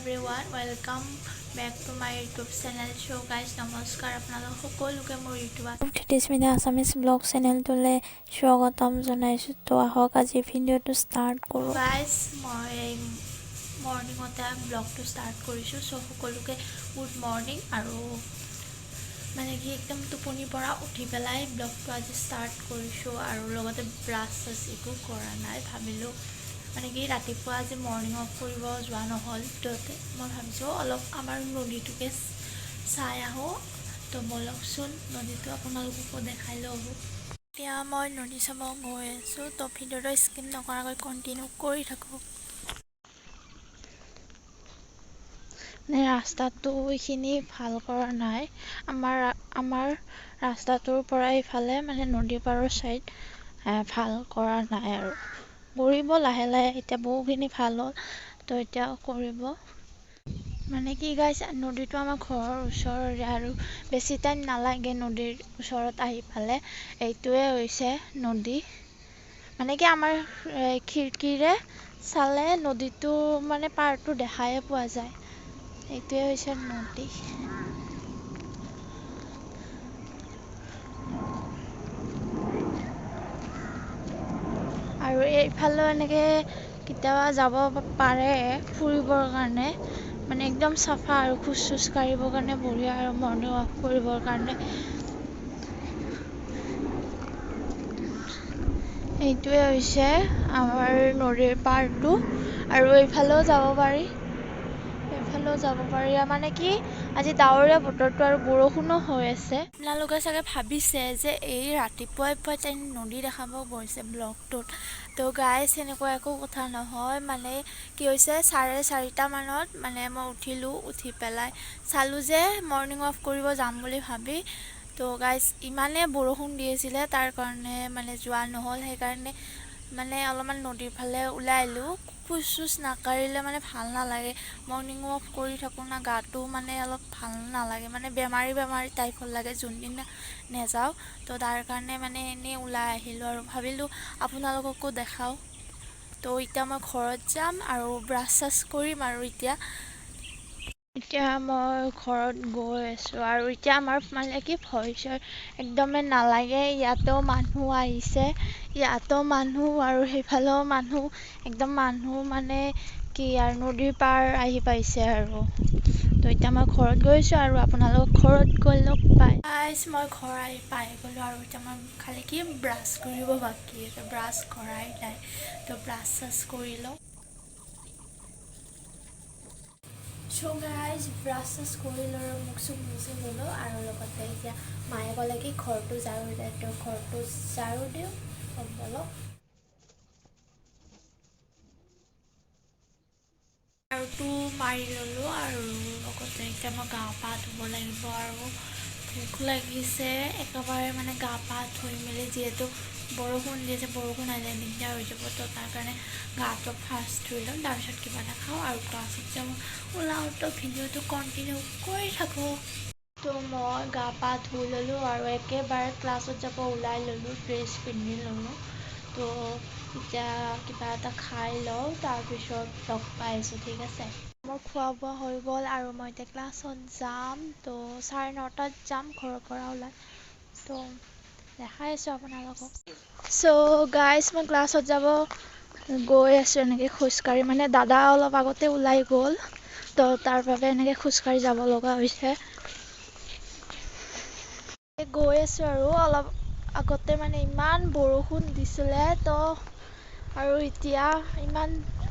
everyone, welcome back to my YouTube channel. So guys, namaskar আপোনালোক সকলোকে মোৰ YouTube Dhritishmita assamese vlog channel tole স্বাগতম জনাইছো তো আহক আজি ভিডিওটো স্টাৰ্ট কৰো guys মই মৰ্নিংতে vlog2 স্টাৰ্ট কৰিছো সো সকলোকে গুড মৰ্নিং আৰু মানে কি একদম টোপনি পৰা উঠি পেলাই vlog2 আজি স্টাৰ্ট কৰিছো আৰু লগতে ব্ৰাছ একো কৰা নাই ভাবিলো মানে কি ৰাতিপুৱা আজি মৰ্নিং ৱাক কৰিব যোৱা নহল তো মই ভাবিছো অলপ আমাৰ নদীটোকে চাই আহো তো বলকচোন নদীটো আপোনালোককো দেখাই লওঁ এতিয়া মই নদী চাব গৈ আছো তো ভিডিওটো স্কিপ নকৰাকৈ কন্টিনিউ কৰি থাকো ৰাস্তাটো এইখিনি ভাল কৰা নাই আমাৰ ৰাস্তাটোৰ পৰা ইফালে মানে নদী পাৰৰ সাইড ভাল কৰা নাই আৰু কৰিব লাহে লাহে এতিয়া বহুখিনি ভাল হ'ল তো এতিয়া কৰিব মানে কি গাইছ নদীটো আমাৰ ঘৰৰ ওচৰৰে আৰু বেছি টাইম নালাগে নদীৰ ওচৰত আহি পালে এইটোৱে হৈছে নদী মানে কি আমাৰ খিৰকিৰে চালে নদীটো মানে পাৰটো দেখাই পোৱা যায় এইটোৱে হৈছে নদী আৰু এইফালে এনেকে কেতিয়াবা যাব পাৰে ফুৰিবৰ কাৰণে মানে একদম সাফা আৰু খুচ কাঢ়িবৰ কাৰণে বঢ়িয়া আৰু মৰ্নিং ৱাক কৰিবৰ কাৰণে এইটোৱে হৈছে আমাৰ নদীৰ পাৰটো আৰু এইফালেও যাব পাৰি মানে কি আজি ডাৱৰীয়া বতৰটো আৰু বৰষুণো হৈ আছে আপোনালোকে চাগে ভাবিছে যে এই ৰাতিপুৱাই নদী দেখাব গৈছে ব্লগটোত তো গাইছ এনেকুৱা একো কথা নহয় মানে কি হৈছে 4:30 মানত মানে মই উঠি পেলাই চালো যে মৰ্নিং ৱাক কৰিব যাম বুলি ভাবি তো গাইছ ইমানে বৰষুণ দি আছিল তাৰ কাৰণে মানে যোৱা নহল সেইকাৰণে মানে অলপমান নদীৰ ফালে ওলাই আহিলো খুচ নাকাৰিলে মানে ভাল নালাগে মৰ্নিং ৱাক কৰি থাকো না গাটো মানে অলপ ভাল নালাগে মানে বেমাৰী টাইপৰ লাগে যোনদিনা নেযাও তো তাৰ কাৰণে মানে এনে ওলাই আহিলো আৰু ভাবিলো আপোনালোককো দেখাও তো এতিয়া মই ঘৰত যাম আৰু ব্ৰাছ কৰিম আৰু এতিয়া মই ঘৰত গৈ আছো আৰু এতিয়া আমাৰ মানে কি ভয় একদমে নালাগে ইয়াতো মানুহ আহিছে ইয়াতো মানুহ আৰু সেইফালেও মানুহ একদম মানুহ মানে কি আৰু নদীৰ পাৰ আহি পাইছে আৰু তো এতিয়া মই ঘৰত গৈছো আৰু আপোনালোক ঘৰত গৈ লগ পাই মই ঘৰ আহি পাই গলো আৰু এতিয়া মই খালি কি ব্ৰাছ কৰিব বাকী আছে ব্ৰাছ কৰাই নাই তো ব্ৰাছ কৰি লওঁ So guys, ব্ৰাছ কৰি লৈ মুখ চুখ মুচি ললো আৰু লগতে এতিয়া মায়ে ক'লে কি ঘৰটো ঝাৰু দে তো ঘৰটো ঝাৰু দিওঁ বলক আৰু তো মাৰি ললো আৰু লগতে এতিয়া মই গা পা ধুব লাগিব আৰু ভোক লাগিছে একেবাৰে মানে গা পা ধুই মেলি যিহেতু বৰষুণ দিছে বৰষুণ আহিলে দিগদাৰ হৈ যাব তো তাৰ কাৰণে গাটো ফাৰ্ষ্ট ধুই ল'ম তাৰপিছত কিবা এটা খাওঁ আৰু ক্লাছত যাম ওলাওঁতো ভিডিঅ'টো কণ্টিনিউ কৰি থাকোঁ তো মই গা পা ধুই ল'লোঁ আৰু একেবাৰে ক্লাছত যাব ওলাই ল'লোঁ ড্ৰেছ পিন্ধি ল'লোঁ তো এতিয়া কিবা এটা খাই লওঁ তাৰপিছত লগ পাইছোঁ ঠিক আছে মোৰ খোৱা বোৱা হৈ গ'ল আৰু মই এতিয়া ক্লাছত যাম তো 9:30 যাম ঘৰৰ পৰা ওলাই তো দেখাই আছোঁ আপোনালোকক চ' গাইজ মই ক্লাছত যাব গৈ আছোঁ এনেকৈ খোজকাঢ়ি মানে দাদা অলপ আগতে ওলাই গ'ল তো তাৰ বাবে এনেকৈ খোজকাঢ়ি যাব লগা হৈছে গৈ আছোঁ আৰু অলপ আগতে মানে ইমান বৰষুণ দিছিলে তো আৰু এতিয়া ইমান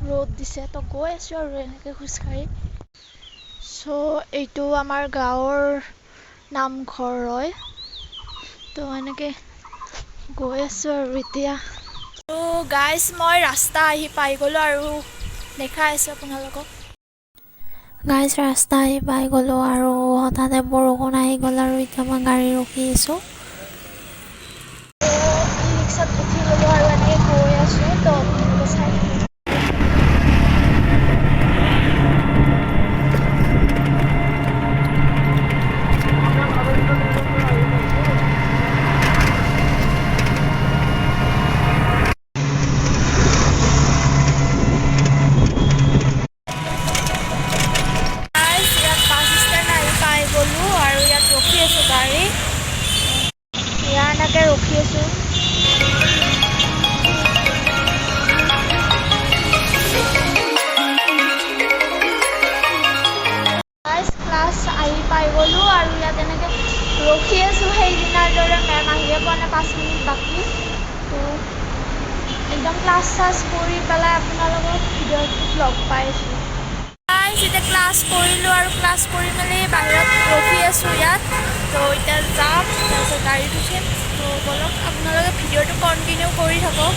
ৰ'দ দিছে তো গৈ আছোঁ আৰু এনেকৈ খোজকাঢ়ি চ' এইটো আমাৰ গাঁৱৰ নামঘৰ হয় তো এনেকৈ গৈ আছোঁ আৰু এতিয়া তো গাইজ মই ৰাস্তা আহি পাই গ'লোঁ আৰু দেখাই আছোঁ আপোনালোকক গাইজ ৰাস্তা আহি পাই গ'লোঁ আৰু হঠাতে বৰষুণ আহি গ'ল আৰু এতিয়া মই গাড়ী ৰখি আছোঁ ৰিক্সাত উঠি গ'লোঁ আৰু এনেকৈ গৈ আছোঁ তো চাই তাকে ৰখি আছোঁ। ক্লাছ আহি পাই গ'লোঁ আৰু ইয়াত এনেকৈ ৰখি আছোঁ সেইদিনাৰ দৰে মেম আহিয়ে পোৱা নাই, 5 মিনিট বাকী। তো একদম ক্লাছ চাছ কৰি পেলাই আপোনালোকক ভিডিঅ'টোত লগ পাইছোঁ। এতিয়া ক্লাছ কৰিলোঁ আৰু ক্লাছ কৰি মেলি বাহিৰত ৰখি আছোঁ ইয়াত। তো এতিয়া যাম, তাৰপিছত গাড়ীত উঠিম। তো বলক আপোনালোকে ভিডিঅ'টো কণ্টিনিউ কৰি থাকক।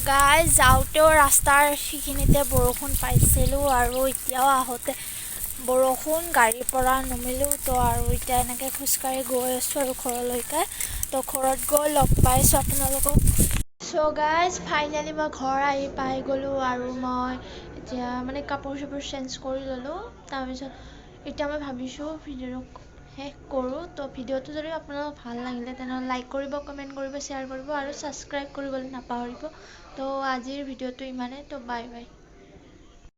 গাইজ যাওঁতেও ৰাস্তাৰ সেইখিনিতে বৰষুণ পাইছিলোঁ আৰু এতিয়াও আহোঁতে বৰষুণ, গাড়ীৰ পৰা নমিলোঁ। তো আৰু এতিয়া এনেকৈ খোজকাঢ়ি গৈ আছোঁ আৰু ঘৰলৈকে। তো ঘৰত গৈ লগ পাইছোঁ আপোনালোকক। চ' গাইজ ফাইনেলি মই ঘৰ আহি পাই গ'লোঁ আৰু মই এতিয়া মানে কাপোৰ চাপোৰ চেঞ্জ কৰি ল'লোঁ। তাৰপিছত এতিয়া মই ভাবিছোঁ ভিডিঅ'টো শেষ কৰোঁ। তো ভিডিঅ'টো যদি আপোনালোকক ভাল লাগিলে তেনেহ'লে লাইক কৰিব, কমেণ্ট কৰিব, শ্বেয়াৰ কৰিব আৰু ছাবস্ক্ৰাইব কৰিবলৈ নাপাহৰিব। তো আজিৰ ভিডিঅ'টো ইমানেই। তো বাই বাই।